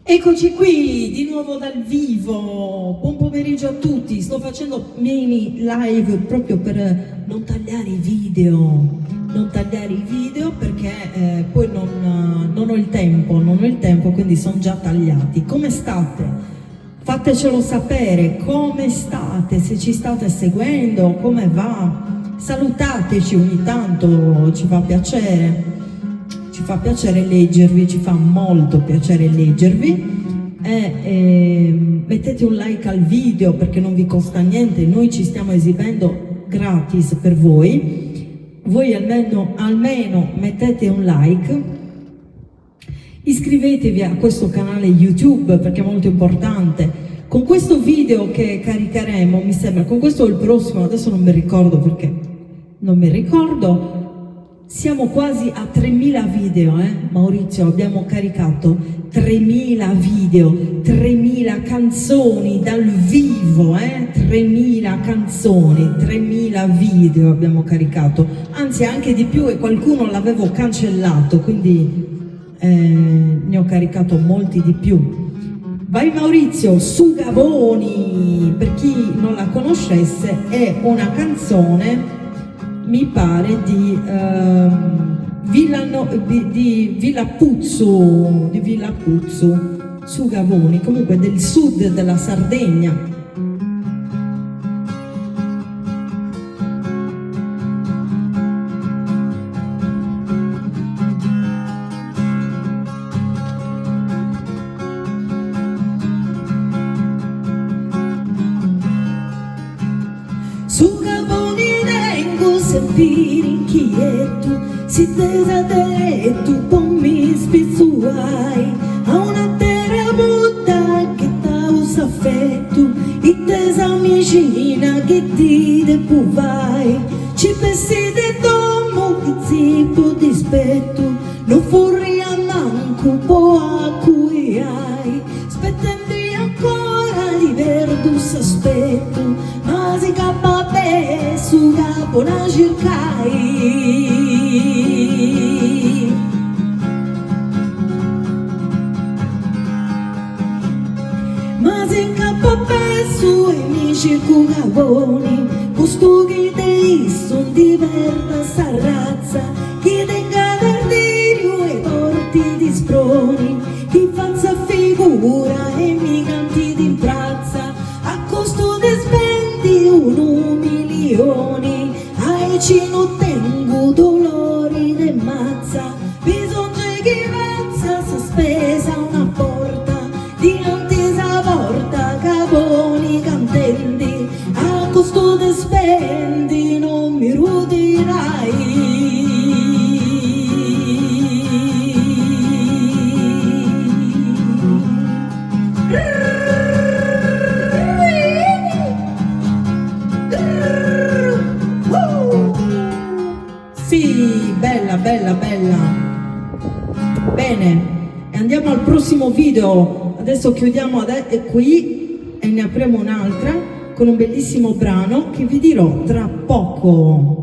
Eccoci qui di nuovo dal vivo, buon pomeriggio a tutti. Sto facendo mini live proprio per non tagliare i video, perché poi non ho il tempo, quindi sono già tagliati. Come state? Fatecelo sapere, come state, se ci state seguendo, come va. Salutateci ogni tanto, ci fa piacere leggervi, ci fa molto piacere leggervi e mettete un like al video perché non vi costa niente, noi ci stiamo esibendo gratis per voi almeno mettete un like, iscrivetevi a questo canale YouTube perché è molto importante. Con questo video che caricheremo, mi sembra, con questo o il prossimo, adesso non mi ricordo perché non mi ricordo. Siamo quasi a 3.000 video, Maurizio, abbiamo caricato 3.000 video, 3.000 canzoni dal vivo, 3.000 canzoni, 3.000 video abbiamo caricato, anzi anche di più e qualcuno l'avevo cancellato, quindi ne ho caricato molti di più. Vai Maurizio, Sugaboni, per chi non la conoscesse, è una canzone mi pare di Villapuzzo, Sugaboni, comunque del sud della Sardegna. Sugaboni sempire inquieto, si desadereto con mi spizzuai a una terra butta che ta usa affetto e tesamicina che ti depuvai ci pensi de domo che zipo dispetto non furri a manco po' a cui hai spettendi ancora di verdus aspetto ma si cappa be Sugabona cercai ma si incappa su e mi cerco Gaboni questo che te son di verda sta razza che tenga verdirio e porti di sproni che fanza figura e mi canti di imprazza a costo de spendi 1 milione ai ci non tengo dolori de mazza bisogna che razza si spesa una porta di antesa porta Gaboni cantendi a costo de spendi non mi rudirai. Sì, bella. Bene, e andiamo al prossimo video. Adesso chiudiamo qui e ne apriamo un'altra con un bellissimo brano che vi dirò tra poco.